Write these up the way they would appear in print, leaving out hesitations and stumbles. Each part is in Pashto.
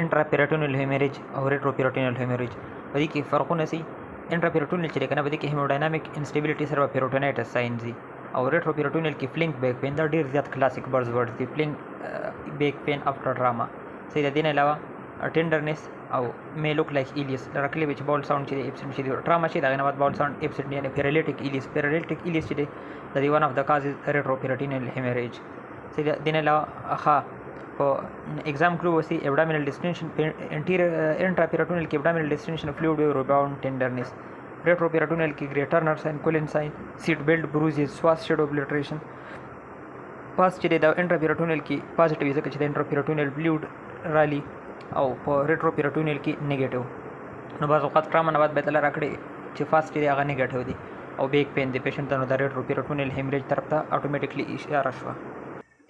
انټراپیریټونل هیمریج او ریټروپیریټونل هیمریج په دې کې فرقونه سي. انټراپیریټونل چې کنه په دې کې هیموډاینامیک انسټیبিলিټي سره پیروټونایټس ساين دي او ریټروپیریټونل کې فلینک بیک پین دا ډیر زیات کلاسیک برز ورډ دي. فلینک بیک پین افټر ډراما سي د دین علاوه ټندرنس او may look like ileus directly which bowel sound چې absent چې ډراما چې دا نه بعد bowel sound absent یعنی paralytic ileus چې د one of the causes retroperitoneal hemorrhage سي د دین علاوه ها په exam clue وسی abdominal distension anterior intraperitoneal کې abdominal distension fluid rebound tenderness retroperitoneal کې great Turner sign Cullen sign seat belt bruises swas shadow obliteration پاس چې د انټراپیریټونل کې پازیټیو ځکه چې د انټراپیریټونل فلویډ رالي او په ریټروپیریټونل کې نیگیټیو. نو بعض اوقات ټراما نه بعد به تل راکړي چې فاست دی هغه نیگیټیو دی او بیک پین د پیشنټ ته نو د ریټروپیریټونل هیمریج طرف ته اتوماتیکلی اشاره شوه.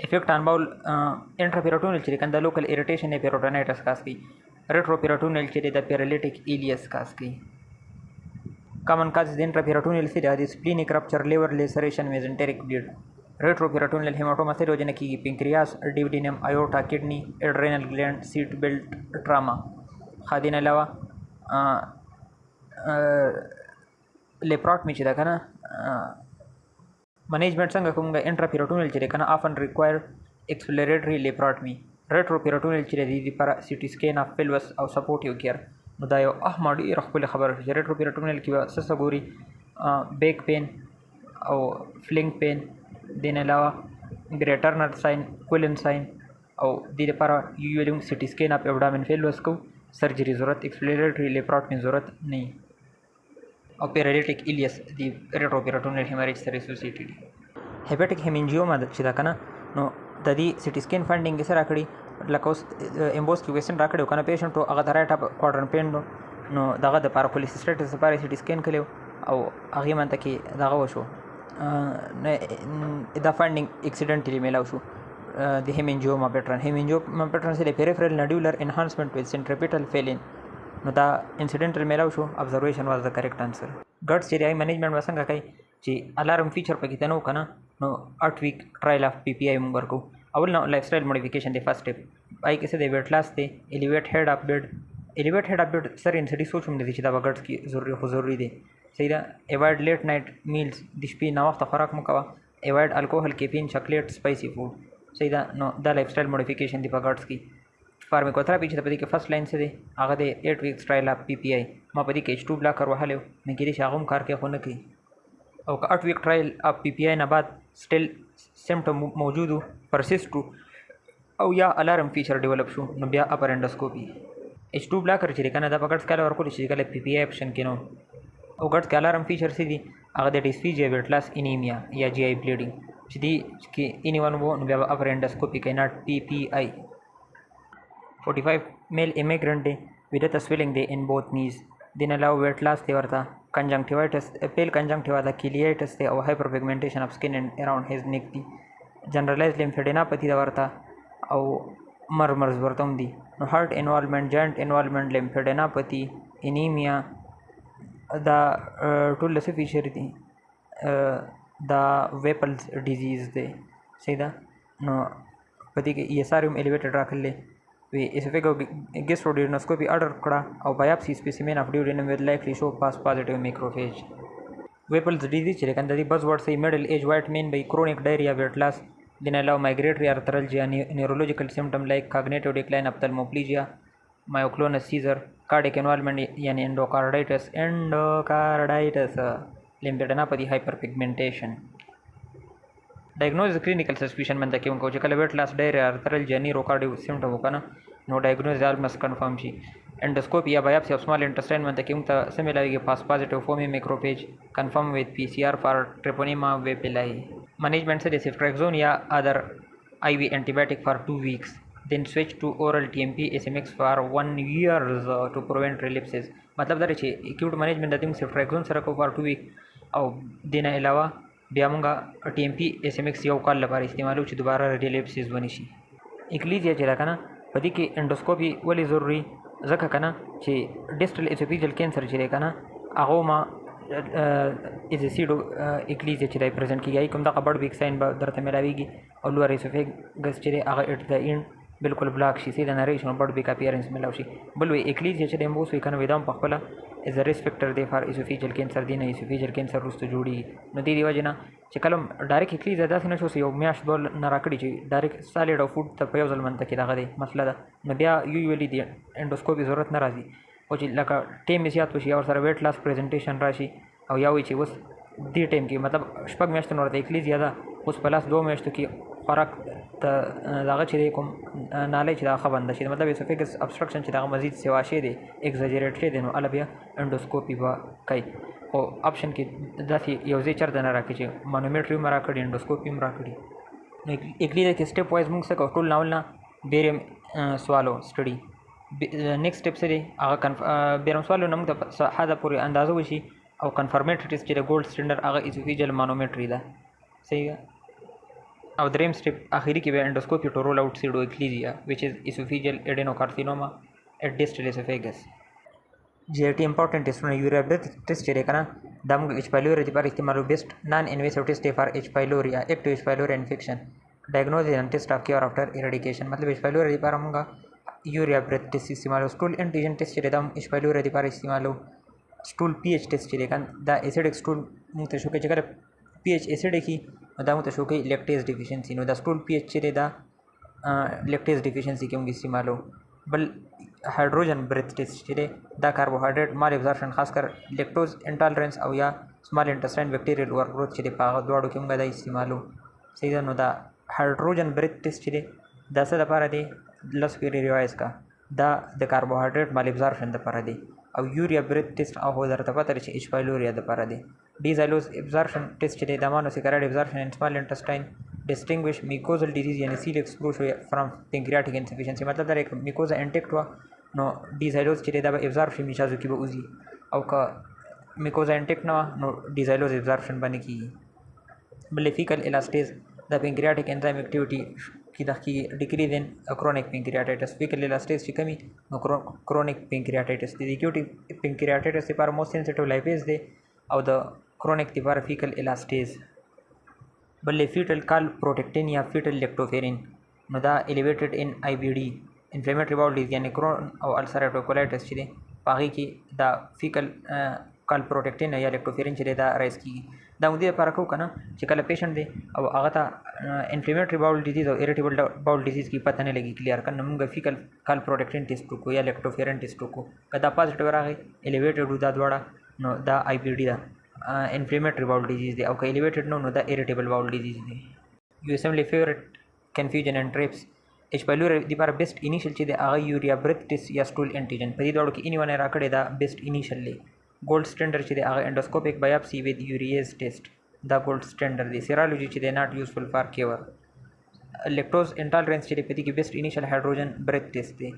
افیکټ آن باول انټراپیریټونل چې کنده لوکل اریټیشن نه پیروټونایټس کاس کی ریټروپیریټونل چې د پیرالیټیک ایلیس کاس کی. کامن کازز د انټراپیریټونل سي د سپلینیک رپچر لیور لیسریشن میزنټریک بلیډ ریټروپیریټونل هیماټوما سره وجنه کیږي پنکریاس ډیوډینم ایورټا کډنی اډرینل گلینډ سیټ بیلټ ټراما. خادین علاوه لیپراټمی چې دا کنه منیجمنت څنګه کومه انټراپیریټونل چې کنه افن ریکوایر ایکسپلوریټری لیپراټمی ریټروپیریټونل چې د دې لپاره سی ټی سکین اف پیلوس او سپورټیو کیر. نو دا یو احمدي خپل خبره چې ریټروپیریټونل کې سسګوري بیک پین او فلینک پین دین علاوه ګریټ ټرنر ساين کولن ساين او د لپاره یو سی ټی سکین اپ ابډامن فیلوس کو سرجری ضرورت ایکسپلوریټری لیپراټمی ضرورت نه او پیرالیټیک ایلیس دی ریټروپیریټونل هیمریج سره اسوسییټډ. هیپاټیک هیمنجیوما چې دا کنه نو د دې سی ټی سکین فایندینګ سره راکړي لکه اوس امبوس کې ویسن راکړو کنه پیشنټ او هغه د رائټ اپ کوادرن پین نو دغه د پاراکولیسټریټس لپاره سی ټی سکین کړو او هغه منته کې دغه وشو دا فایندینګ اکسیډنټلی میلاو شو د هیمنجیوما پیټرن سره پیریفرل نډیولر انهانسمنت وذ سنټریپیټل فیلین. نو دا انسیډنټل میلاو شو ابزرویشن واز د کریکټ انسر. ګډ سیریای منیجمنت وسنګ کوي چې الارم فیچر پکې تنو کنه نو 8 ویک ټرایل اف پی پی آی موږ ورکو. اول نو لایف سټایل موډیفیکیشن دی فرست سټیپ آی کې څه دی ویټ لاس دی الیویټ هډ اپ بیډ سر انسټی سوچوم دي چې دا وګړس کی ضروری دی. صحیح ده. ایوایډ لیټ نایټ میلز د شپې نه وخت خوراک مو کوه. ایوایډ الکوهل کیفین چاکلیټ سپایسی فود. صحیح ده. نو دا لایف سټایل موډیفیکیشن دی په ګډس کی. فارماکوتراپی چې په دې کې فرست لاین څه دی هغه د 8 ویکس ټرایل اف پی پی آی ما په دې کې H2 بلاکر وهلو مې کې دې شاغم کار کې خو نه کوي او 8 ویک ټرایل اف پی پی آی نه بعد سټیل سیمټم موجودو پرسیسټو او یا الارم فیچر ډیولپ شو نو بیا اپر انډوسکوپي. H2 بلاکر چې کنه دا په ګډس کاله ورکول شي کله پی پی آی اپشن کې نو او ګډ کې الارم فیچر سي دي هغه د ډیسفیجیا ویټ لاس انیمیا یا جی آی بلیډینګ چې دي کې انیون وو نو بیا اپر انډوسکوپي کې ناٹ پی پی آی. 45 male immigrant day with a swelling day in both knees. Then allow weight loss they were the conjunctivitis, pale conjunctiva, the ciliatus or hyperpigmentation of skin and around his neck. Generalized lymphadenopathy the varta or murmurs vartumdi. Heart involvement, joint involvement, lymphadenopathy, anemia, the two lesser feature the Whipple's disease they say that no particular ESRM elevated rakle we esophagogastroduodenoscopy order kra or biopsy specimen of duodenum will likely show positive macrophage. Whipple's disease check and the buzzword say middle age white men by chronic diarrhea weight loss then allow migratory arthralgia neurological symptom like cognitive decline ophthalmoplegia myoclonus seizure cardiac involvement yani endocarditis lymphadenopathy hyperpigmentation. Diagnosis clinical suspicion में तक उनको चकले weight loss diarrhea arthralgia neurocardio symptom होगा ना no diagnosis almost confirm she endoscopy या biopsy of small intestine में तक उनका similar के पास positive foamy macrophage confirm with PCR for treponema vapilli. Management से जैसे ceftriaxone या other IV antibiotic for 2 weeks then switch to oral TMP SMX for 1 year to prevent relapses. मतलब दर चे acute management दतिंग ceftriaxone सर को for 2 week और दिन अलावा بیا مونږه ټي ام پی اس ام ایکس یو کال لپاره استعمالو چې دوباره ریلیپسز ونی شي. اکلیزیا چې راکنه په دې کې انډوسکوپي ولې ضروری ځکه کنه چې ډیسټل اسوفیجل کینسر چې راکنه هغه ما از سیډو اکلیزیا چې دای پرزنټ کیږي کوم د قبر بیک ساين به درته ملاويږي او لوړ اسوفیګس چې هغه اټ د این بالکل بلاک شي سي د نریشن او بډ بیک اپیرنس ملاو شي بل وی اکلیزیا چې د امبوس وی کنه وې دام په خپل از ا ریسک فیکټر دی فار اسوفیجل کینسر دی نه اسوفیجل کینسر رستو جوړي نو دی وجه نه چې کلم ډایرکټ اکلیزیا داسې نشو یو میاش بول نه راکړي چې ډایرکټ سالیډ او فود ته په یو ځل منته کې دغه دی مسله ده نو بیا یوزولي دی انډوسکوپي ضرورت نه راځي او چې لکه ټیم زیات وشي او سره ویټ لاس پریزنټیشن راشي او یا وی چې اوس دې ټیم کې مطلب شپږ میاشتې نور د اکلیزیا ده اوس په لاس 2 میاشتو کې خوراک ته دغه چې کوم نالی چې دغه بنده شي مطلب اسوفیګس ابسټرکشن چې دغه مزید سوا شي دی ایگزاجریټ شي دی نو هله بیا انډوسکوپي به کوي خو آپشن کې داسې یو ځای چېرته نه راکړي چې مانومیټري هم راکړي انډوسکوپي هم راکړي نو اکلیزیا کې سټیپ وایز موږ څه کوو ټول ناول نه بیریم سوالو سټډي نیکسټ سټیپ څه دی هغه بیرم سوالو نه موږ ته حده پورې اندازه وشي او کنفرمیټری ټیسټ چې د ګولډ سټنډرډ هغه اسوفیجل مانومیټري ده صحیح ده او دریم سټیپ اخیری کې به انډوسکوپي ټو رول آؤٹ سیډو اکلیزیا وچ از اسوفیجل اډینوکارسینوما ایٹ ډیسټل اسوفیګس جی آر ټي امپورټنٹ ټیسټونه یوریا برث ټیسټ چې دی که نه دا موږ ایچ پایلوري لپاره استعمالو بیسټ نان انویسیو ټیسټ دی فار ایچ پایلوریا اکټیو ایچ پایلوریا انفیکشن ډایګنوزس اینڈ ټیسټ اف کیور افټر ایریډیکیشن مطلب ایچ پایلوري لپاره موږ یوریا برث ټیسټ استعمالو سټول انټیجن ټیسټ چې دی دا ایچ پایلوري لپاره استعمالو سټول پی ایچ ټیسټ چې دی کنه دا ایسیډک سټول موږ ته شو کوي چې کله پی ایچ ایسیډک وي نو دا موږ ته شو کوي لیکټیز ډیفیشنسي نو دا سټول پی ایچ چې دی دا لیکټیز ډیفیشنسي کې موږ استعمالو بل هایډروجن برث ټیسټ چې دی دا کاربوهایډریټ مال ابزارپشن خاص کر لیکټوز انټالرنس او یا سمال انټسټاین بیکټیریل ور گروث چې دی په هغه دواړو کې موږ دا استعمالو صحیح ده نو دا هایډروجن برث ټیسټ چې دی دا څه دپاره دی لس پیری ریوایز کا دا د کاربوهایډریټ مال ابزارپشن دپاره دی او یوریا برث ټیسټ او درته پته لري چې ایچ پایلوریا دپاره دی ډیزایلوز ابزارپشن ټیسټ چې دی د مانوسیکراید ابزارپشن ان سمال انټسټاین ډسټینګویش میکوزل ډیزیز یعنی سیل ایکسپروش فرام پنکریاټیک انسفیشنسي مطلب دا میکوزا انټیکټ وه نو ډیزایلوز چې دی دا به ابزارب شي میشازو کې به وځي او که میکوزا انټیکټ نه وه نو ډیزایلوز ابزارپشن باندې کېږي بل فیکل الاستیز د پنکریاټیک انزایم اکټیویټي کې د ډیکریز ان کرونیک پنکریاټایټس فیکل الاستیز چې کمی نو کرونیک پنکریاټایټس دی اکیوټیک پنکریاټایټس لپاره موست سینسیټیو لایپیز دی او د کرونیک لپاره فیکل الاستیز بل فیټل کال پروټیکټین یا فیټل لیکټوفیرین نو دا الیویټډ ان آی بی ډي انفلیمیټری باول ډیز یعنی کرون او السریټو کولیټس چې دی په هغې کې دا فیکل کال پروټیکټین یا لیکټوفیرین چې دی دا رایز کېږي دا مودې لپاره کوو که نه چې کله پیشنټ دی او هغه ته انفلیمیټری باول ډیزیز او اریټیبل باول ډیزیز کې پته نه لګي کلیر که نه موږ فیکل کال پروټیکټین ټیسټ وکړو یا لیکټوفیرین ټیسټ وکړو که دا پازیټیو راغی الیویټډ دا دواړه نو دا آی بی ډي ده انفلیمیټری باول ډیزیز دی او که الیویټډ نو دا اریټیبل باول ډیزیز دی یو اسمبلی فیورټ کنفیوژن اینډ ټریپس ایچ پایلوري لپاره بیسټ انیشل چې دی هغه یوریا برث ټیسټ یا سټول انټیجن په دې دواړو کې اني ونه راکړی دا بیسټ انیشل دی ګولډ سټنډرډ چې دی هغه انډوسکوپیک بایاپسي وید یوریز ټیسټ دا ګولډ سټنډرډ دی سیرالوجي چې دی ناٹ یوزفل فار کیور لیکټوز انټالرنس چې دی په دې کې بیسټ انیشل هایډروجن برث ټیسټ دی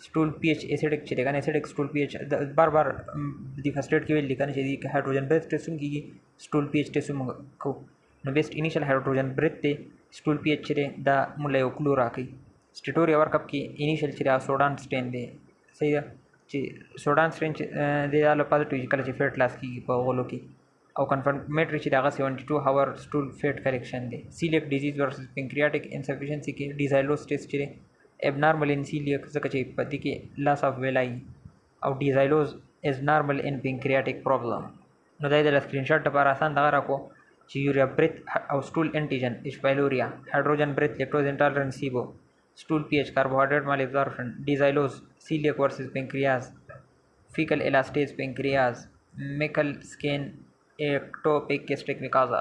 سټول پی ایچ ایسیډک چې دی کنه ایسیډک سټول پی ایچ بار بار د فرست ایډ کې ویل لیکنه چې دی هایډروجن برث ټیسټ هم کېږي سټول پی ایچ ټیسټ هم کوو نو بیسټ انیشل هایډروجن برث دی سټول پی ایچ چې دی دا موږ له یو کلو راکوي سټیټوریا ورکپ کې انیشل چې دا سوډان سټین دی صحیح ده چې سوډان سټین چې دی دا له پازیټیو کله چې فیټ لاس کېږي په غولو کې او کنفرمیټري چې دغه 72 هاور سټول فیټ کلیکشن دی سیلیک ډیزیز ورسز پنکریاټیک انسفیشنسي کې ډیزایلوز ټیسټ چې دی ابنارمل ان سیلیک ځکه چې په دې کې لاس اف ویلای او ډیزایلوز از نارمل ان پنکریاټیک پرابلم نو دا د سکرین شاټ لپاره آسان دغه راکو چې یوریا برث او سټول انټیجن ایچ پایلوریا هایډروجن برث لیکټوز انټالرنس سیبو stool pH, carbohydrate malabsorption, dexylose, celiac versus pancreas, fecal elastase pancreas, Meckel skin, ectopic gastric mucosa.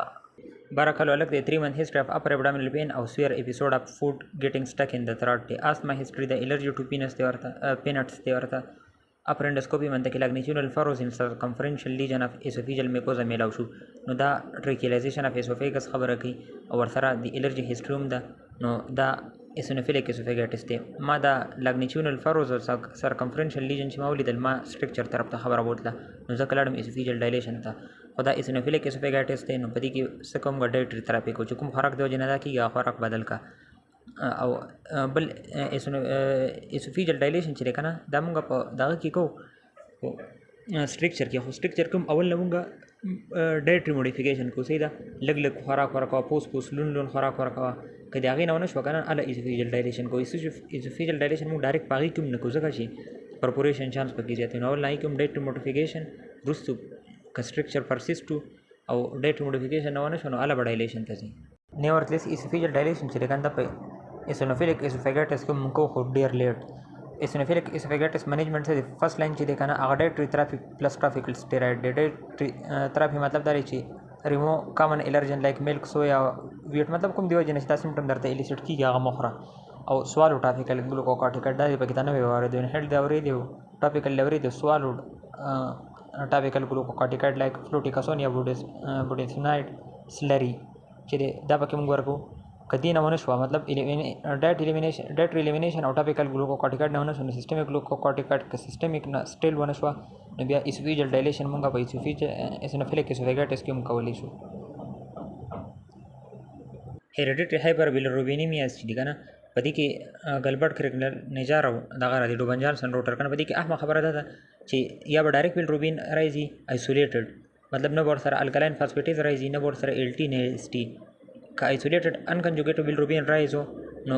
Barakallahu alak, the 3-month history of upper abdominal pain or severe episode of food getting stuck in the throat. The asthma history, the allergy to peanuts, the upper endoscopy man the longitudinal furrows in circumferential lesion of esophageal mucosa milaw شو نو دا trachealization of esophagus خبره کوي او ورسره د allergy history هم ده نو دا eosinophilic esophagitis دی ما دا longitudinal furrows او circumferential lesion چې ما ولیدل ما structure طرف ته خبره بوتله نو ځکه لاړم esophageal dilation ته خو دا eosinophilic esophagitis دی نو په دې کې څه کوم dietary therapy کوو چې کوم خوراک د وجې نه دا کېږي خوراک بدل کا او بل اسوفیجل ډایلیشن چې دی که نه دا مونږ په دغه کې کوو په سټرکچر کې خو سټرکچر کوم اول نه مونږ ډایټري موډیفیکیشن کو سیدا لګ لګ خوراک ورکوه پوس لون لون خوراک ورکوه که د هغې نه ونه شوه که نه هله ایزوفیجل ډایلیشن کوو ایزوفیجل ډایلیشن موږ ډایرکټ په هغې کې هم نه کوو ځکه چې پرپوریشن چانس پکې زیات وي نو اول هغې کې هم ډایټري موډیفیکیشن وروستو که سټرکچر پرسیسټ او ډایټري موډیفیکیشن نه ونه شوه نو هله به ډایلیشن ته ځي نیورتلیس ایزوفیجل ډایلیشن چې دی که نه دا په اسونوفیلیک اسوفیګایټس کې موږ کوو خو ډېر لیټ اسونوفیلیک اسوفیګایټس منیجمنټ څه دی فرست لاین چې دی که نه هغه ډایټري تھراپي پلس ټاپیکل سټیرايډ دی ډایټري تھراپي مطلب دا دی چې ریمو کامن الرجن لایک ملک سویا ویټ مطلب کوم دی وجه نه چې دا سیمټم درته الیسټ کېږي هغه مه خوره او سوالو ټاپیکل ګلوکوکارټیکایډ دا دی پکې ته نوی واورېدو انهیلډ دی اورېدی ټاپیکل دی اورېدی سوالو ټاپیکل ګلوکوکارټیکایډ لایک فلوټیکاسون یا بوډینسونایډ سلري چې دی دا پکې موږ ورکوو که دې نه ونه شوه مطلب ډایټري الیمینیشن او ټاپیکل ګلوکوکارټیکایډ نه ونه شوه نو سیسټمیک ګلوکوکارټیکایډ که سیسټمیک نه سټیل ونه شوه نو بیا ایسوفیجل ډایلیشن موږ په اسونوفیلیک اسوفیګایټس کې هم کولی شو هیریډیټري هایپر بیلیروبینیمیا چې دی که نه په دې کې ګلبرټ کرګلر نجار او دغه راځي ډوبن جانسن روټر که نه په دې کې اهمه خبره دا ده چې یا به ډایرکټ بیلیروبین راځي آیسولیټډ مطلب نه به ورسره الکلاین فاسفیټیز راځي نه به ورسره ایل ټي نه ایس ټي که آیسولیټډ انکنجوګیټډ بیلیروبین راځو نو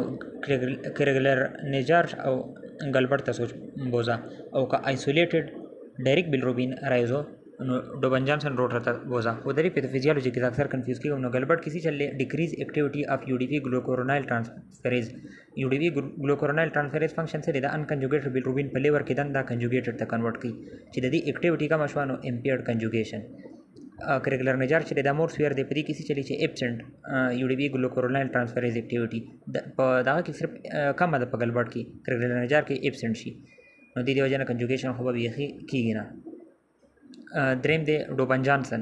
کرګلر نجار او ګلبرټ ته سوچ بوزا او که آیسولیټډ ډایرکټ بیلیروبین راځو نو ډوبن جانسن روټر ته بوزا و دې په فزیولوژي کې اکثر کنفیوز کیږي نو ګلبرټ کسی چلے ډیکریز ایکټیویټي اف یو ډی پی ګلوکورونایل ټرانسفریز یو ډی پی ګلوکورونایل ټرانسفریز فنکشن سره د انکنجوګیټډ بیلیروبین په لیور کې دنده کنجوګیټډ ته کنورټ کی چې د دې ایکټیویټي کم شوه نو امپیرډ کنجوګیشن کرګلر نجار چې د مور سویر دی په دې کې څه چلی چې ایبسنټ یو ډی بي ګلوکورونایل ټرانسفریز ایکټیویټي په دغه کې صرف کمه ده په ګلبرټ کې کرګلر نجار کې ایبسنټ شي نو د دې وجه نه کنجوګیشن خو به بیخي کېږي نه دریم دی ډوبن جانسن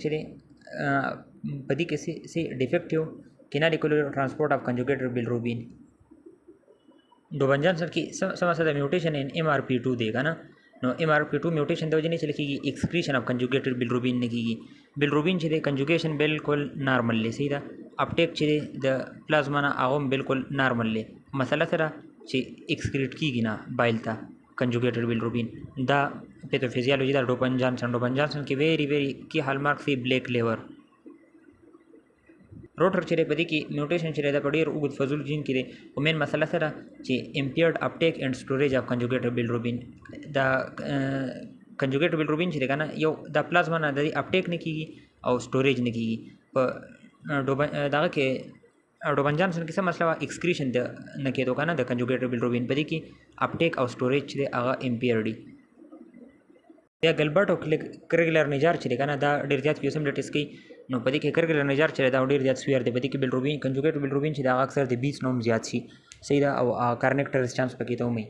چې دی په دې کې څه ډیفیکټیو کینالیکولر ټرانسپورټ اف کنجوګیټډ بیلیروبین ډوبن جانسن کې څه مسله میوټیشن ان ایم آر پی 2 دی که نه نو ایم آر پی 2 میوټیشن د وجې نه چې کېږي ایکسکریشن اف کنجوګیټډ بیلیروبین نه کېږي بیلیروبین چې دی کنجوګیشن بالکل نارمل دی صحیح ده اپټیک چې دی د پلازما نه هغه هم بالکل نارمل دی مسله سره چې ایکسکریټ کېږي نه بایل ته کنجوګیټډ بیلیروبین دا پیتوفیزیولوژي دا ډوبن جانسن کې ویری کی هال مارک سی بلیک لیور روټر چې په دې کې میوټیشن چې دا په ډېر اوږد فضول جین کې دی او مین مسله سره چې امپیرډ اپټیک اینڈ سټوریج اف کنجوګیټډ بیلیروبین دا کنجوګیټډ بیلیروبین چې دی که نه یو د پلازما نه د اپټیک نه کېږي او سټوریج نه کېږي په دغه کې ډوبن جانسن کې څه مسله وه ایکسکریشن د نه کېدو که نه د کنجوګیټډ بیلیروبین په دې کې اپټیک او سټوریج چې دی هغه امپیرډ وي بیا ګلبرټ او کرګلر نجار چې دی که نه دا ډېر زیات فیوسملیټس کوي نو په دې کې کرګلر نجار چې دا ډېر زیات سویر دی په دې کې بیلیروبین کنجوګیټډ بیلیروبین چې دا اکثر د 20 نوم زیات شي صحیح ده او کارنیکټر ریسپانس پکې ته ومي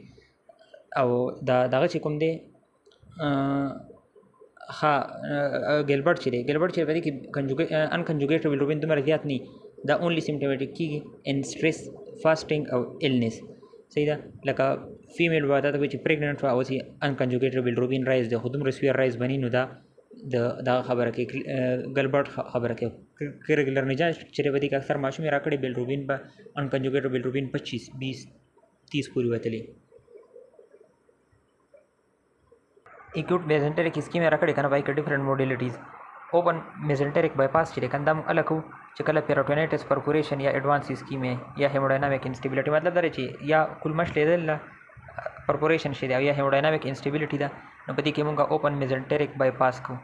او دغه چې کوم دی ها ګلبرټ چې په دې کې انکنجوګیټډ بیلیروبین دومره زیات نه دا اونلی سیمټومټیک کېږي ان سټریس فاسټینګ او النس صحیح ده لکه فیمیل به دا ته وایي چې پریګننټ وه اوس یې انکنجوګیټډ بیلیروبین رایز دی خو دومره سویر رایز بني نو دا دغه خبره کوي ګلبرټ خبره کوي کرګلر نجار چې په دې کې اکثر ماشوم یې راکړی بیلیروبین به انکنجوګیټډ بیلیروبین 25 20 30 پورې وتلی ایکوټ میزنټریک اسکیم یې راکړی که نه پای کې ډفرنټ موډیلیټیز اوپن میزنټریک بایپاس چې دی که نه دا موږ هله کوو چې کله پیراټونایټس پرفوریشن یا ایډوانس اسکیم یا هیموډاینامیک انسټیبلیټي مطلب دا دی چې یا کولمش لیدل پرفوریشن شي دی او یا هیموډاینامیک انسټیبلیټي ده نو په دې کې موږ اوپن میزنټریک بایپاس کوو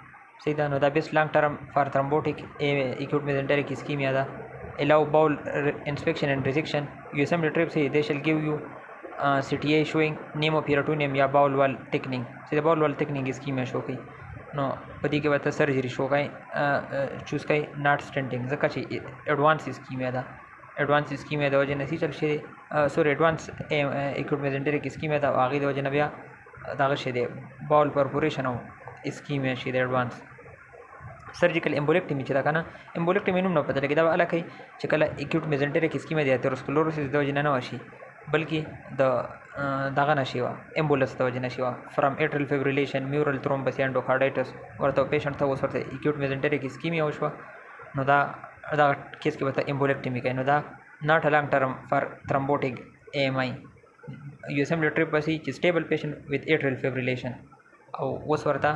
صحیح ده نو دا بیسټ لانګ ټرم فار تھرمبوټیک ایکوټ میزنټریک اسکیم یا ده allow bowel inspection and resection you some trips they shall give you CTA showing pneumoperitoneum या bowel wall thickening so the bowel wall thickening scheme show کوي نو په دې کې به ته سرجري شو کوي چوز کوي ناټ سټنټینګ ځکه چې ایډوانس اسکیم ده ایډوانس اسکیم د وجه نه سي چل شي سوري ایډوانس ایکوټ میزنټریک اسکیم ده هغه د وجه نه بیا دغه شي دی باول پرفوریشن او اسکیم شي د ایډوانس سرجیکل امبولیکټمی چې دا کنه امبولیکټمی نوم نه پته لګي دا والا کوي چې کله ایکوټ میزنټریک اسکیم دی اثیروسکلوروسس د وجه نه وشي بلکې د دغه نشي وا امبولس د وجه نشي وا فرام ایټرل فیبریلیشن میورل ترومبس انډوکارډایټس ورته پیشنټ ته وسورته ایکوټ میزنټریک اسکیمیا وشو نو دا کیس کې وته امبولیکټمی کوي نو دا ناٹ ا لانګ ټرم فار تھرمبوټیک AMI یو سم لټری پسې چې سټیبل پیشنټ وذ ایټرل فیبریلیشن او وسورته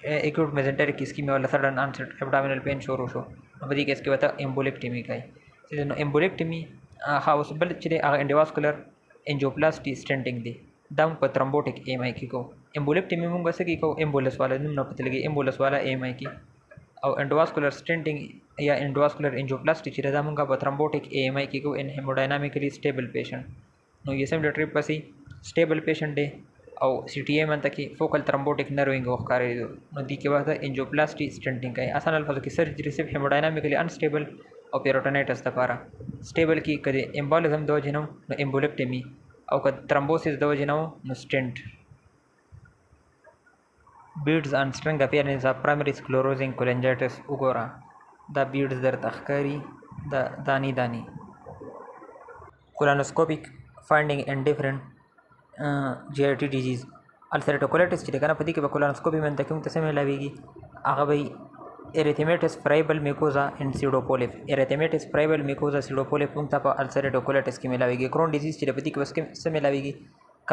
acute mesenteric ischaemia वाला सडन आनसेट abdominal pain शोर शो په دې کیس کې وته امبولیکټمی کوي چې نو امبولیکټمی هاوس بل چې هغه انډواسکولر انجیوپلاسټي سټنټینګ دی دا په ترومبوټیک ایم آی کې کو امبولیکټمی موږ څه کې کو امبولس والا نوم نه پته لګي امبولس والا ایم آی کې او انډواسکولر سټنټینګ یا انډواسکولر انجیوپلاسټي چې دا موږ په ترومبوټیک ایم آی کې کو ان هیموډاینامیکلی سټیبل پیشنټ نو یې سم ډټری پسې سټیبل پیشنټ دی او سی ټی ایم انت کې فوکل ترومبوټیک نروینګ وښکاري نو دې کې وخت انجیوپلاسټي سټنټینګ کوي آسان الفاظو کې سرجری صرف هیموډاینامیکلی انسټیبل او پیروټونایټس لپاره سټیبل کې کده امبولیزم د وجې نو امبولیکټمی او که ترومبوسیس د وجې نو سټنټ بیډز ان سټرنګ اپیرنس اف پرایمری سکلروزینګ کولنجایټس وګوره دا بیډز در تخکاری دا دانی کولانوسکوپیک فایندینګ ان ډیفرنٹ جی آر ټي ډیزیز السرټوکولیټس چې کنه په دې کې به کولانوسکوپي من تکوم ته سم ملاويږي هغه به اريثمیټس فرایبل میکوزا ان سیډوپولیف اريثمیټس فرایبل میکوزا سیډوپولیف موږ ته په السرټوکولیټس کې ملاويږي کرون ډیزیز چې په دې کې وسکه سم ملاويږي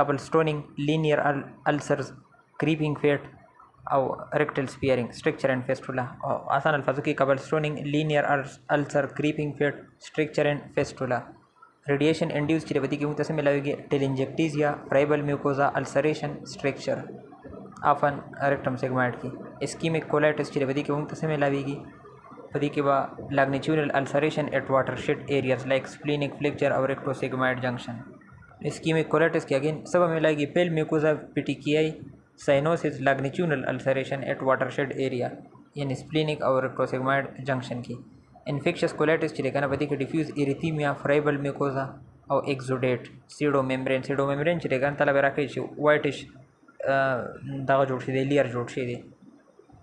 کابل سټونینګ لینیر السرز کریپینګ فیټ او ریکټل سپیرینګ سټرکچر اینڈ فیسټولا او آسان الفاظو کې کابل سټونینګ لینیر السر کریپینګ فیټ سټرکچر اینڈ فیسټولا radiation induce की बदी की से मिलाएगी telangiectasia friable mucosa ulceration stricture often rectum segment की इस्कीमिक कोलाइटिस की बदी की से मिलाएगी बदी के बाद longitudinal ulceration at watershed areas like splenic flexure और रेक्टोसेगमेंट जंक्शन इस्कीमिक कोलाइटिस की अगेन सब मिलाएगी pale mucosa petechiae cyanosis longitudinal ulceration at watershed area यानी स्प्लीनिक और रेक्टोसेगमेंट जंक्शन की infectious colitis چې کنه پدې کې ډیفیوز ایریثیمیا فرایبل میکوزا او ایکزوډیټ سیډو ممبرین چې کنه طلب راکړي چې وایټش دا جوړ شي دی لیر جوړ شي دی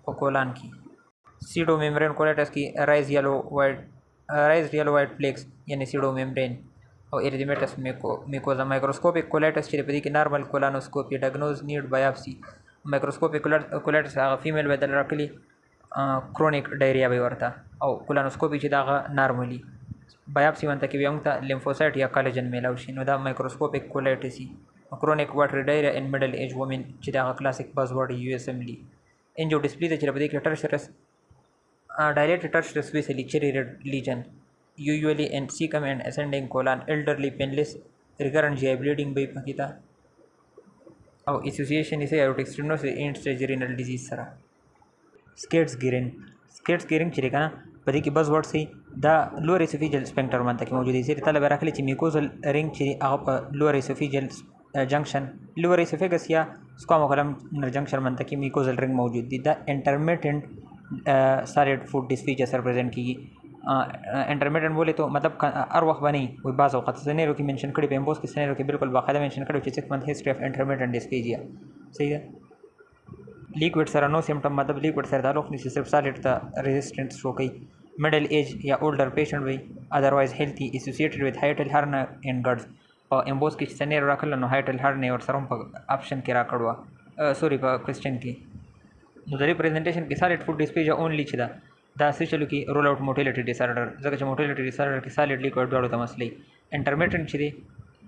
په کولان کې سیډو ممبرین کولاټس کې رایز یلو وایټ فلیکس یعنی سیډو ممبرین او ایریثیمیټس میکوزا مایکروسکوپیک کولاټس چې پدې کې نارمل کولانوسکوپي ډایګنوز نیډ بایوپسي مایکروسکوپیک کولاټس هغه فیمیل بدل راکړي کرونیک ډایریا به ورته او کولانوسکوپي چې داغه نارملی بایوپسي وانته کې موږ ته لیمفوسایټ یا کالاجن میلاو شي نو دا مایکروسکوپیک کولاټس کرونیک واټر ډایریا ان میډل ایج وومن چې داغه کلاسیک بازورډ یو اس ام لی انجو ډسپلی چې په دې کې ټرشرس ډایلیټډ ټرشرس ویسلی چری ریډ لیجن usually in cecum and ascending colon elderly painless recurrent GI bleeding by pakita او association is aortic stenosis and stage renal disease سره स्केट्स गिरिंग چې کنه په دې کې بس ورډ سي دا لوور اسوفیجل سپنکټر باندې کې موجود دي چې طلب راخلي چې میکوزل رینګ چې هغه په لوور اسوفیجل جنکشن لوور اسوفیګس یا سکوامو کولم جنکشن باندې کې میکوزل رینګ موجود دي دا انټرمیټنٹ سالډ فوډ ډیسفیجر سره پریزنٹ کیږي انټرمیټنٹ بولے تو مطلب هر وخت باندې وي بعض اوقات سنیرو کې منشن کړي په امبوس کې سنیرو کې بالکل باقاعده منشن کړي چې 6 month history of intermittent dysphagia صحیح ده liquid सर no symptom मतलब liquid सर ताल्लुक नहीं सिर्फ solid था resistance show कई middle age या ओल्डर पेशेंट भी otherwise healthy associated with hiatal hernia and गड्स और एम्बोस की सनेर रखल नो हाइटल हर्ने और सरम पर ऑप्शन के राकड़वा सॉरी पर क्वेश्चन की नो रिप्रेजेंटेशन की सॉलिड फूड डिस्पेजा ओनली छिदा दा से चलो कि रोल आउट मोटिलिटी डिसऑर्डर जगह मोटिलिटी डिसऑर्डर की सॉलिड लिक्विड दोड़ो तमसली इंटरमिटेंट छिदे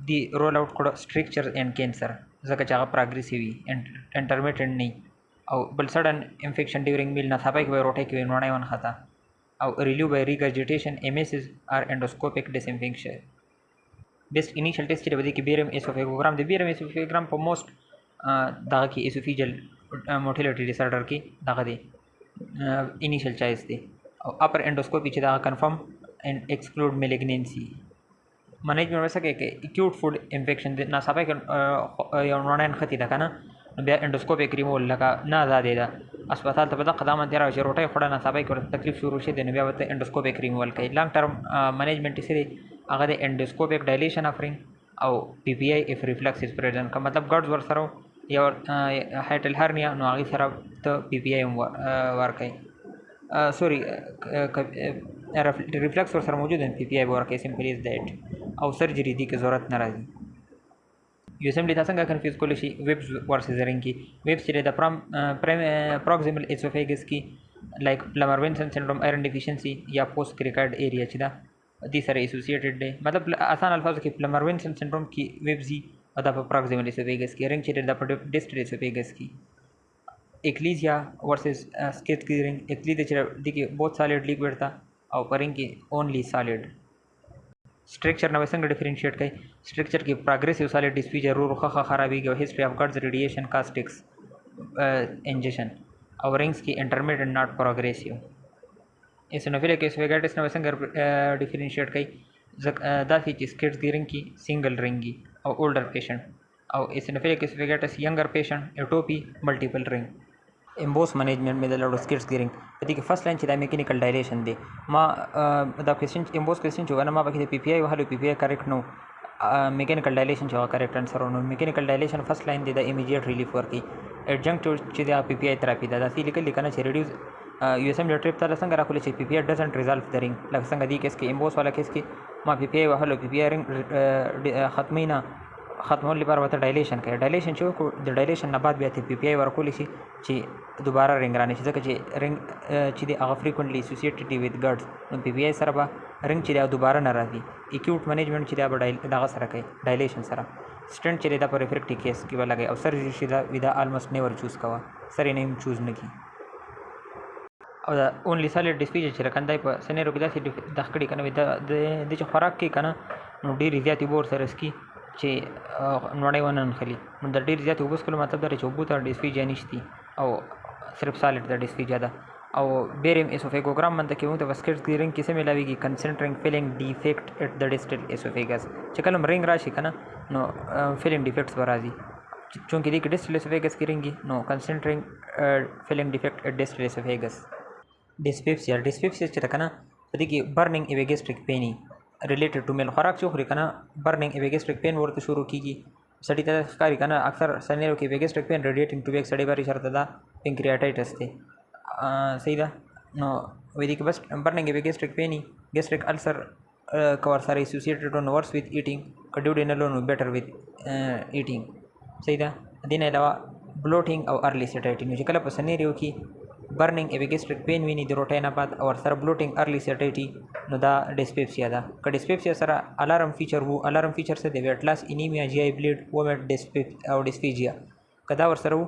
दी रोल आउट कोड स्ट्रक्चर एंड कैंसर जगह चागा प्रोग्रेसिव इंटरमिटेंट नहीं او بل سडन انفेक्शन ड्यूरिंग मील नासापाई के रोटे के नोनाई वन खाता او रिलीव बाय रिगर्जिटेशन एमएसएस आर endoscopic disinfection best initial test के बदी की बेरम एसोफेगोग्राम दे बेरम एसोफेगोग्राम पर मोस्ट दागा की एसोफिजियल मोटिलिटी डिसऑर्डर की दागा दे इनिशियल चॉइस दे और अपर एंडोस्कोपी च दागा confirm and exclude malignancy management वैसा के एक्यूट फूड इंफेक्शन दे नासापाई के नोनाई खती दा kana بیا انډوسکوپیک ریمول لکه نه آزادې ده اسپیټال ته په دغه قدامه تېره چې روټۍ خوړه ناڅاپي کې تکلیف شروع شي د نو بیا ورته انډوسکوپیک ریمول کوي لانګ ټرم منیجمنټ یې څه دی هغه د انډوسکوپیک ډایلیشن افرینګ او پی پی آی اف ریفلکس از پریزنٹ که مطلب ګډز ورسره یا هایټل هرنیا نو هغې سره ته پی پی آی ورکوي سوري ریفلکس ورسره موجود پی پی آی به ورکوي سمپلی از دیټ او سرجري دي کې ضرورت نه راځي یو سملی تاسو څنګه کنفیوز کولی شي ویبس ورسز رینګ کی ویبس چې د پروکسیمل اسوفیګس کی لایک پلمر وینسن سنډروم آیرن ډیفیشنسي یا پوسټ کریکارډ ایریا چې دا دې سره اسوسییټډ دی مطلب آسان الفاظو کې پلمر وینسن سنډروم کی ویبزي او د پروکسیمل اسوفیګس کی رینګ چې د ډسټل اسوفیګس کی اکلیزیا ورسز سکیت کیرینګ اکلیزیا چې د کې بوت سالډ لیکوډ تا او پرنګ کې اونلی سالډ स्ट्रक्चर नवे څنګه ډیفرینشیټ کوي स्ट्रक्चर کې پروګریسیو سالډ ډیسفیجر روخه خرابېږي او هیستوري اف ګډز ریډیشن کاسټکس انجیشن او رنگز کې انټرمیډیټ ناٹ پروګریسیو اسنوفیلیک اسوفیګایټس نو څنګه ډیفرینشیټ کوي دا چې سکیټس ګیرینګ کې سنگل رنګي او اولډر پیشنټ او اسنوفیلیک اسوفیګایټس ینګر پیشنټ اټوپي ملټیپل رنګ امبوس مینجمنٹ میں د لوډ سکیټس ګیرینګ په دې کې فرست لاین چې د میکانیکل ډایلیشن دی ما دا کوېسچن امبوس کوېسچن چې ونه ما پکې د پی پی آی وهلو پی پی آی کریکټ نو میکانیکل ډایلیشن چې هغه کریکټ انسر نو میکانیکل ډایلیشن فرست لاین دی د امیډیټ ریلیف ورکي ایڈجنکټ چې د پی پی آی تراپی دا د لیکل لیکنه چې ریډیوس یو اس ام ټریپ ته څنګه راکولې چې پی پی آی ډزنټ ریزالو د رنګ لکه څنګه دی کیس کې امبوس والا کیس کې ما پی پی آی وهلو پی پی آی رنګ ختمینا ختمول لپاره وته ډایلیشن کوي ډایلیشن چې وکړو د ډایلیشن نه بعد بیا ته پی پی آی ورکول شي چې دوباره رنګ رانه شي ځکه چې رنګ چې د هغه فریکوینټلی اسوسییټډ وذ ګډز نو پی پی آی سره به رنګ چې دا دوباره نه راځي اکیوټ مینجمنٹ چې دا به دغه سره کوي ډایلیشن سره سټنټ چې دا پر ریفریکټي کیس کې ولګي او سرجری چې دا ودا الموست نیور چوز کوا سر یې نه چوز نه کی او دا اونلی سالډ ډیسفیجر چې رکندای په سنیرو کې داسې د خکړی کنه د چې خوراک کې کنه نو ډیر زیاتی بور سره اسکی چې نوړې ونن خلی نو د ډیر زیات وبس کولو مطلب دا چې وبوت ډیسفیجیا نشتی او صرف سالډ د ډیسفیجیا ده او بیریم اسوفیګوګرام باندې کې موږ د واسکټس ګیرینګ کې سمې لاویږي کنسنټرینګ فیلینګ ډیفیکټ اټ د ډیسټل اسوفیګس چې کله رنګ راشي کنه نو فیلینګ ډیفیکټس ورازي چونکې د ډیسټل اسوفیګس کیرینګي نو کنسنټرینګ فیلینګ ډیفیکټ اټ ډیسټل اسوفیګس ډیسپیپسیا چې کنه په دې کې برننګ ایویګیسټریک پینی ریلیټډ ټو میل خوراک چې خوري کنه برننګ ایویګیسټریک پین ورته شروع کیږي سړی ته ښکاري کنه اکثر سنیرو کې ایویګیسټریک پین ریډیټینګ ټو بیک سړی باندې شرط ده پنکریاټایټس ته صحیح ده نو وې دې کې بس برننګ ایویګیسټریک پینی ګیسټریک السر کور سره اسوسییټډ نو ورس وذ ایټینګ کډیوډینل نو بیټر وذ ایټینګ صحیح ده دین علاوه بلوټینګ او ارلی سیټایټی نو چې کله په سنیرو کې برننګ ایویګیسټریک پین ویني د روټۍ نه بعد او سره بلوټینګ ارلی سیټایټی نو دا ډیسپیپسیا ده که ډیسپیپسیا سره الارم فیچر وو الارم فیچر څه دی ویټ لاس انیمیا جی آی بلیډ وومټ او ډیسفیجیا کدا ور سره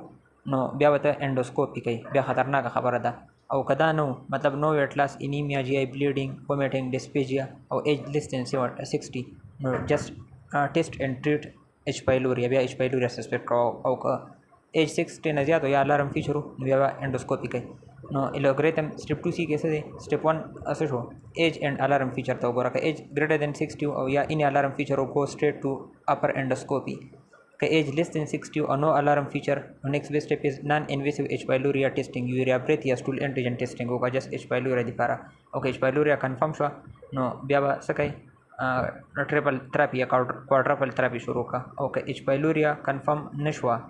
نو بیا وته انډوسکوپی کوي بیا خطرناک خبره ده او کدا نو مطلب نو ویټ لاس انیمیا جی آی بلیډینګ وومټینګ ډیسفیجیا او ایج لیس دین 60 نو جست ټیسټ اینڈ ټریټ ایچ پایلوریا بیا ایچ پایلوریا سسپیکټ او ایج 60 نه زیات او یا الارم فیچر نو بیا انډوسکوپی کوي نو الوګریتم سټپ 2 سی کې څه دی سټپ 1 اسه شو ایج اینڈ الارم فیچر ته وګوره که ایج ګریټر دین 60 او یا ان الارم فیچر او گو سټریټ ټو اپر انډوسکوپی که ایج لیس دین 60 او نو الارم فیچر نیکسٹ بیسٹ سټپ از نان انویسیو ایچ پایلوریا ټیسټینګ یوریا بریث یا سټول انټیجن ټیسټینګ او جست ایچ پایلوریا دی لپاره او که ایچ پایلوریا کنفرم شو نو بیا به څه کوي ټریپل تھراپی یا کوادرپل تھراپی شروع کا او که ایچ پایلوریا کنفرم نشوا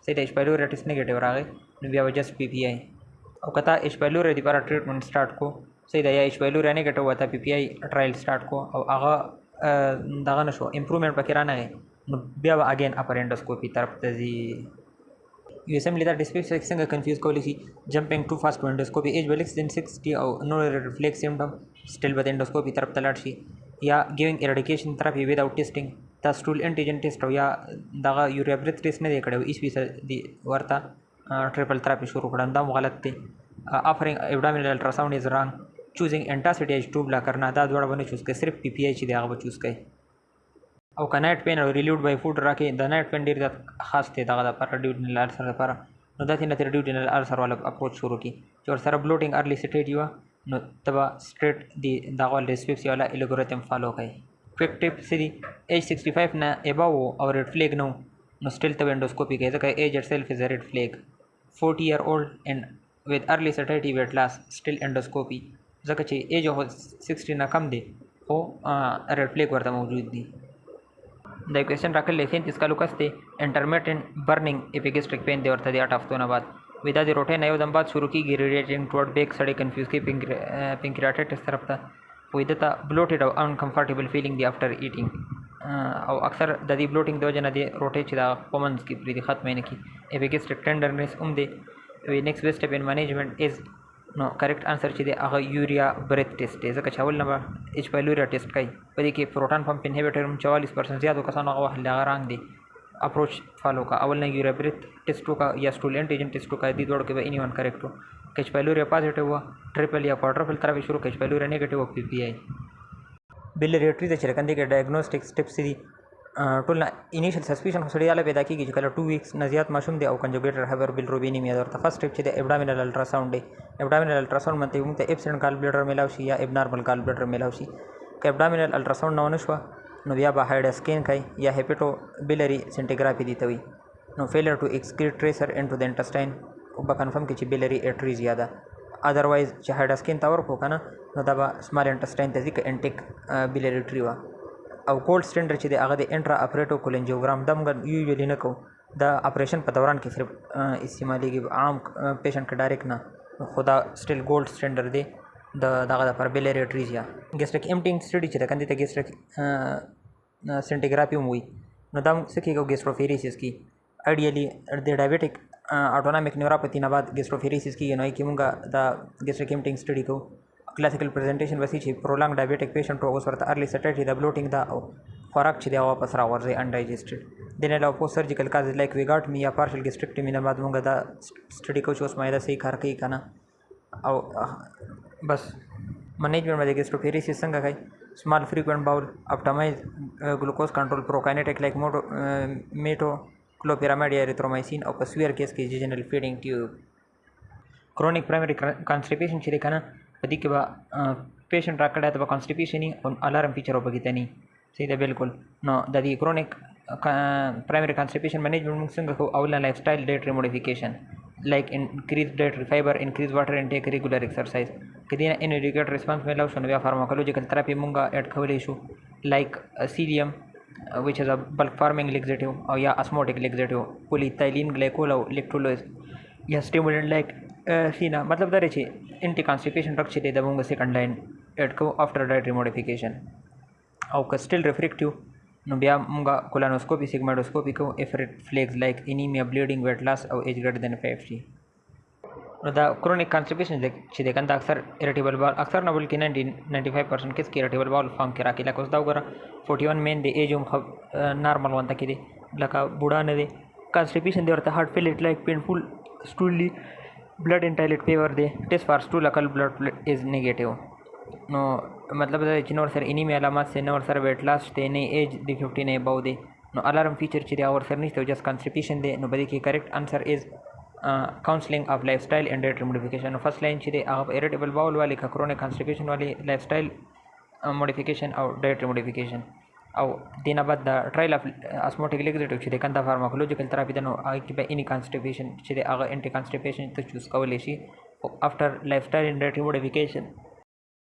سې د ایچ پایلوریا ټیسټ نیگیټیو راغی نو بیا به جست پی پی آی او کتا ایچ پایلوریا دی لپاره ټریټمنټ سٹارټ کو صحیح ده یا ایچ پایلوریا نیگیټیو وته پی پی آی ټرایل سٹارټ کو او هغه دغه نشو امپروومنٹ پکې رانه نو بیا به اگین اپر انډوسکوپی طرف ته ځي یو اس ام لیدا ډیسپیپسیا څنګه کنفیوز کولی شي جمپینګ ټو فاست ټو انډوسکوپی ایج بلیکس دین 60 او نو ریفلیکس سیمټم سټیل به انډوسکوپی طرف ته لاړ شي یا ګیوینګ اریډیکیشن تھراپی وداوت ټیسټینګ دا سټول انټیجن ټیسټ او یا دغه یوریا بریث ټیسټ نه دی کړی ایس پی دی ورته ट्रिपल थेरापी शुरू करा दाम गलत थी offering abdominal ultrasound is wrong choosing एंटासिटी टूब ला करना दा द्वारा बने चूज के सिर्फ पीपीआई ची दागा चूज के او کنایټ پین او ریلیوډ بای فود راکې د نایټ پین ډیر خاص ته دغه د پر ډیوډینل السر لپاره نو د تینه تر ډیوډینل السر والا اپروچ شروع کی چې ور سره بلوټینګ ارلی سټیج یو نو تبا سټریټ دی دغه ډیسپیپسیا والا الګوریتم فالو کوي کویک ټیپ سری ایج 65 نه اباو او ریډ فلیګ نو still the endoscopy ke the age itself is a red flag 40-year-old and with early satiety weight loss still endoscopy ځکه چې ایج of 60 نه کم دی او red flag ورته موجود دی دا کوېسچن راکړل 37 کالو کس دی انټرمیټنټ برننګ اپیګیسټریک پین دی ورته دی 8 هفتو نه بعد ودا دی روټین یو دم بعد شروع کیږي ریډیټینګ ټورډ بیک سړی کنفیوز کی پنکریاټایټس طرف ته ودا ته بلوټډ او انکمفورټیبل فیلینګ دی افټر ایټینګ او اکثر د دې بلوټینګ د وجه نه دی روټې چې دا پومنز کې پرې ختمه نه کی اپیګیسټریک ټندرنس دی وی نیکسٹ بیسٹ سټپ ان مینجمنٹ از نو کریکټ انسر چې دی هغه یوریا بریث ټیسټ دی ځکه چې اول نمبر ایچ پایلوریا ټیسټ کوي په دې کې پروټون پمپ انهبیټر 44% زیاتو کسانو هغه وهل هغه رنګ دی अप्रोच फॉलो का अवल ने यूरिया ब्रेथ टेस्ट का या स्टूल एंटीजन टेस्ट का दी दौड़ के वह इन्हीं वन करेक्ट हो कैच पैलूरिया पॉजिटिव हुआ ट्रिपल या क्वार्टरफिल तरफ शुरू कैच पैलूरिया नेगेटिव पीपीआई बिलियरी ट्री चिरकंदी के डायग्नोस्टिक स्टेप्स दी टुलना इनिशियल सस्पिशन को सड़ियाला पैदा की कल 2 वीक्स नजियात माशूम दे और कंजुगेटेड हाइपर बिलरुबिनीमिया और फर्स्ट स्टेप छे एब्डामिनल अल्ट्रासाउंड दे एब्डामिनल अल्ट्रासाउंड मनते उमते एब्सेंट गॉल ब्लैडर मेलावशी या एबनॉर्मल गॉल ब्लैडर मेलावशी के एब्डामिनल अल्ट्रासाउंड नवनशवा नो बिया बाहाइड स्कैन खाई या हेपेटो बिलरी सेंटीग्राफी दी तवी no failure to excrete tracer into the intestine उबा कंफर्म की बिलरी एट्री ज़्यादा अदरवाइज हाइड स्कैन तवर को ना नो दबा स्मॉल इंटेस्टाइन तजिक एंटिक बिलरी ट्रीवा और कोल्ड स्टैंडर चे आगे इंट्रा ऑपरेटो कोलेंजियोग्राम दम गन यूजुअली न को द ऑपरेशन पर दौरान के सिर्फ इस्तेमाल की आम पेशेंट के डायरेक्ट ना खुदा स्टिल गोल्ड स्टैंडर दे द पर बिलरी ट्रीजिया गेस्ट्रिक एम्प्टिंग स्टडी चे कंदी गेस्ट्रिक सेंटीग्राफी हुई नो दम सीखेगा गेस्ट्रोफेरेसिस की ideally the diabetic autonomic neuropathy ना बाद गेस्ट्रोफेरेसिस की नो कि मुंगा द गेस्ट्रिक एम्प्टिंग स्टडी को क्लासिकल प्रेजेंटेशन वसी छे प्रोलॉन्ग डायबिटिक पेशेंट को उसवर अर्ली सैटरडे द ब्लोटिंग द खुराक छे वापस रावर जे अनडाइजेस्टेड देने ला post surgical cause like vagotomy या पार्शियल गेस्ट्रिक्टमी ना बाद मुंगा द स्टडी को चोस मायदा सही खार कई kana बस मैनेजमेंट में गेस्ट्रोफेरेसिस संग खाई small frequent bowl optimise glucose control prokinetic like metoclopramide या एरिथ्रोमाइसिन और सीवियर केस की jejunal feeding tube chronic primary constipation छे kana पदी के बा पेशेंट राकड़ा तो कॉन्स्टिपेशन ही और अलार्म फीचर हो बगी तनी सीधे बिल्कुल नो ददी क्रोनिक प्राइमरी कॉन्स्टिपेशन मैनेजमेंट संग को अवला lifestyle dietary modification like increase dietary fibre increase water intake regular exercise कदीना इनएडिक्वेट रिस्पांस में लव शनो फार्माकोलॉजिकल थेरेपी मुंगा एट खवले इशू like psyllium which is a bulk forming laxative और या osmotic laxative polyethylene glycol और electrolysis या stimulant like सीना मतलब दरे छे एंटी कॉन्स्टिपेशन ड्रग छे दबूंगा सेकंड लाइन एड को आफ्टर डाइटरी मॉडिफिकेशन और स्टिल रिफ्रेक्टिव नो बिया मुंगा कोलानोस्कोपी सिग्माइडोस्कोपी को एफरेट flags like anaemia bleeding weight loss और age greater than 50 the chronic constipation छे देखंदा अक्सर इरिटेबल बाउल अक्सर न बल्कि 95% केस की इरिटेबल बाउल फॉर्म के राखी लकोस दाउगरा 41 मेन दे एज नॉर्मल वन तक दे लका बूढ़ा ने दे कॉन्स्टिपेशन दे और हार्ट फेल लाइक पेनफुल स्टूली ब्लड इंटाइलेट फेवर दे टेस्ट फॉर स्टूल अकल ब्लड इज नेगेटिव नो मतलब चिन्नवर सर इन्हीं में अलामत से नवर सर वेट लॉस दे ने एज दी 50 ने अबाउ दे नो अलार्म फीचर चिरे और सर नहीं तो जस्ट कॉन्स्टिपेशन दे नो बदी की correct answer is counselling of lifestyle and dietary modification first line चिरे आप इरिटेबल बाउल वाली का क्रोनिक कॉन्स्टिपेशन वाली लाइफस्टाइल मॉडिफिकेशन और डाइटरी मॉडिफिकेशन और दिन बाद द ट्रायल ऑफ ऑस्मोटिक लाक्सेटिव चिरे कंदा फार्माकोलॉजिकल थेरेपी दनो आगे की इन कॉन्स्टिपेशन चिरे आगे एंटी कॉन्स्टिपेशन तो चूज कवलेशी after lifestyle and dietary modification